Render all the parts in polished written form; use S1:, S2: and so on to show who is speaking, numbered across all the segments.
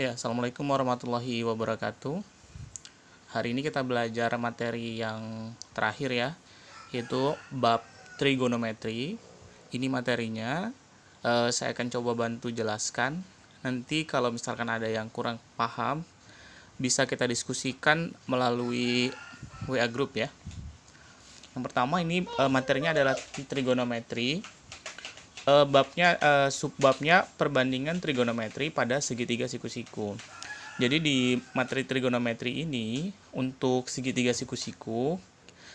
S1: Ya, Assalamualaikum warahmatullahi wabarakatuh. Hari ini kita belajar materi yang terakhir ya, yaitu bab trigonometri. Ini materinya, saya akan coba bantu jelaskan. Nanti kalau misalkan ada yang kurang paham, bisa kita diskusikan melalui WA Group ya. Yang pertama ini materinya adalah trigonometri. Subbabnya perbandingan trigonometri pada segitiga siku-siku. Jadi di materi trigonometri ini untuk segitiga siku-siku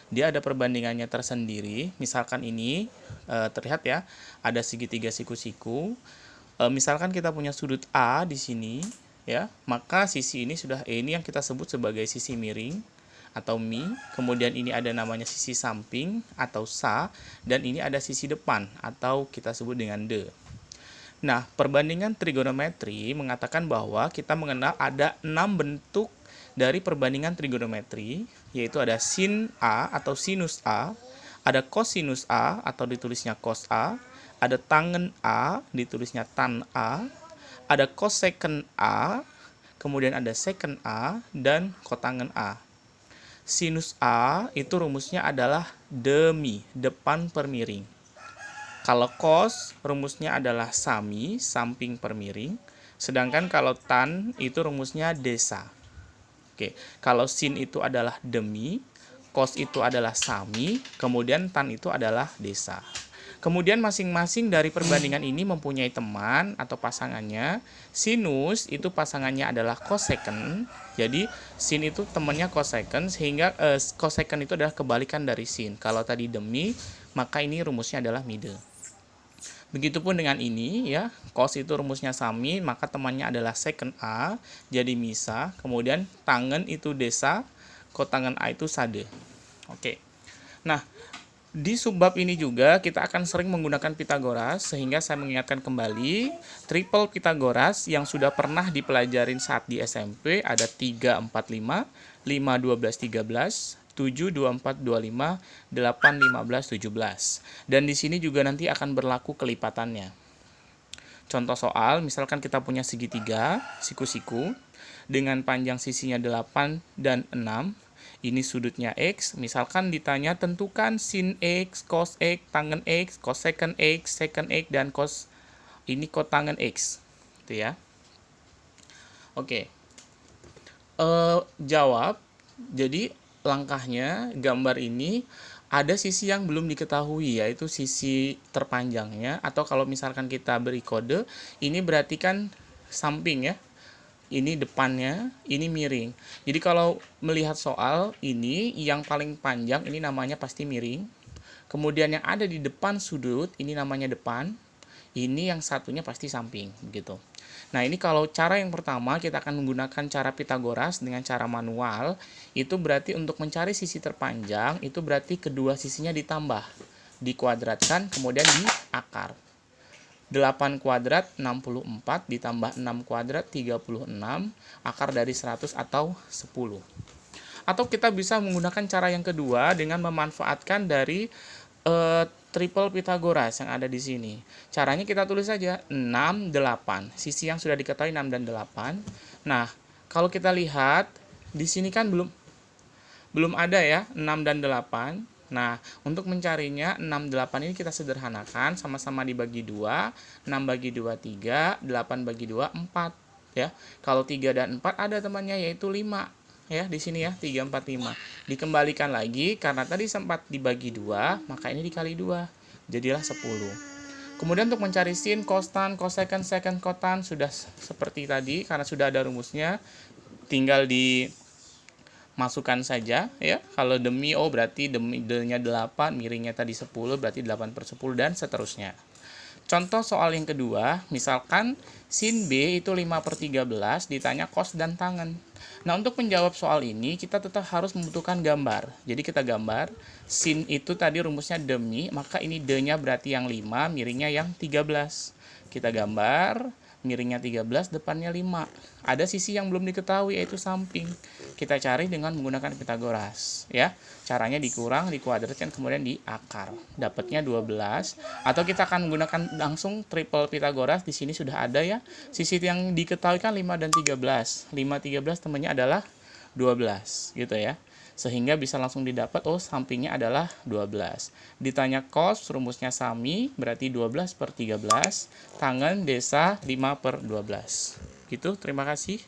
S1: dia ada perbandingannya tersendiri. Misalkan ini terlihat ya, ada segitiga siku-siku. Misalkan kita punya sudut A di sini ya, maka sisi ini ini yang kita sebut sebagai sisi miring atau mi, kemudian ini ada namanya sisi samping atau sa, dan ini ada sisi depan atau kita sebut dengan de. Nah, perbandingan trigonometri mengatakan bahwa kita mengenal ada 6 bentuk dari perbandingan trigonometri, yaitu ada sin A atau sinus A, ada cosinus A atau ditulisnya cos A, ada tangen A, ditulisnya tan A, ada cosecant A, kemudian ada secant A, dan kotangen A. Sinus A itu rumusnya adalah demi, depan per miring. Kalau cos, rumusnya adalah sami, samping per miring. Sedangkan kalau tan, itu rumusnya desa. Oke, kalau sin itu adalah demi, cos itu adalah sami, kemudian tan itu adalah desa. Kemudian masing-masing dari perbandingan ini mempunyai teman atau pasangannya. Sinus itu pasangannya adalah cosecant. Jadi sin itu temannya cosecant, sehingga cosecant itu adalah kebalikan dari sin. Kalau tadi demi, maka ini rumusnya adalah mide. Begitupun dengan ini ya, cos itu rumusnya sami, maka temannya adalah secant A, jadi misa. Kemudian tangen itu desa, kotangen A itu sade. Oke. Nah, di subbab ini juga kita akan sering menggunakan Pitagoras, sehingga saya mengingatkan kembali triple Pitagoras yang sudah pernah dipelajarin saat di SMP ada 3, 4, 5, 5, 12, 13, 7, 24, 25, 8, 15, 17. Dan di sini juga nanti akan berlaku kelipatannya. Contoh soal, misalkan kita punya segitiga, siku-siku, dengan panjang sisinya 8 dan 6, ini sudutnya X, misalkan ditanya tentukan sin X, cos X, tangen X, cosecant X, secant X, dan cos ini kotangen X. Gitu ya. Oke. Jawab. Jadi langkahnya gambar ini ada sisi yang belum diketahui, yaitu sisi terpanjangnya, atau kalau misalkan kita beri kode, ini berarti kan samping ya. Ini depannya, ini miring. Jadi kalau melihat soal ini yang paling panjang ini namanya pasti miring. Kemudian yang ada di depan sudut ini namanya depan. Ini yang satunya pasti samping begitu. Nah, ini kalau cara yang pertama kita akan menggunakan cara Pitagoras dengan cara manual. Itu berarti untuk mencari sisi terpanjang itu berarti kedua sisinya ditambah, dikuadratkan, kemudian diakar. 8 kuadrat 64 ditambah 6 kuadrat 36, akar dari 100 atau 10. Atau kita bisa menggunakan cara yang kedua dengan memanfaatkan dari triple Pitagoras yang ada di sini. Caranya kita tulis saja 6, 8. Sisi yang sudah diketahui 6 dan 8. Nah, kalau kita lihat di sini kan belum ada ya 6 dan 8. Nah, untuk mencarinya 6, 8 ini kita sederhanakan, sama-sama dibagi 2, 6 bagi 2, 3, 8 bagi 2, 4. Ya. Kalau 3 dan 4 ada temannya yaitu 5. Ya, di sini ya, 3, 4, 5. Dikembalikan lagi, karena tadi sempat dibagi 2, maka ini dikali 2. Jadilah 10. Kemudian untuk mencari sin, cos, tan, cosecant, secant, kotan, sudah seperti tadi, karena sudah ada rumusnya, tinggal di masukkan saja ya. Kalau demi berarti demi-nya 8, miringnya tadi 10, berarti 8 per 10 dan seterusnya. Contoh soal yang kedua, misalkan sin B itu 5 per 13, ditanya cos dan tangen. Nah, untuk menjawab soal ini kita tetap harus membutuhkan gambar. Jadi kita gambar, sin itu tadi rumusnya demi, maka ini D-nya berarti yang 5, miringnya yang 13. Kita gambar, miringnya 13, depannya 5. Ada sisi yang belum diketahui, yaitu samping. Kita cari dengan menggunakan Pitagoras, ya. Caranya dikurang, dikuadratkan, kemudian diakar. Dapatnya 12. Atau kita akan menggunakan langsung triple Pitagoras. Di sini sudah ada ya. Sisi yang diketahui kan 5 dan 13. 5, 13 temannya adalah 12, gitu ya. Sehingga bisa langsung didapat, oh sampingnya adalah 12. Ditanya cos, rumusnya sami, berarti 12 per 13, tangan desa 5 per 12. Gitu, terima kasih.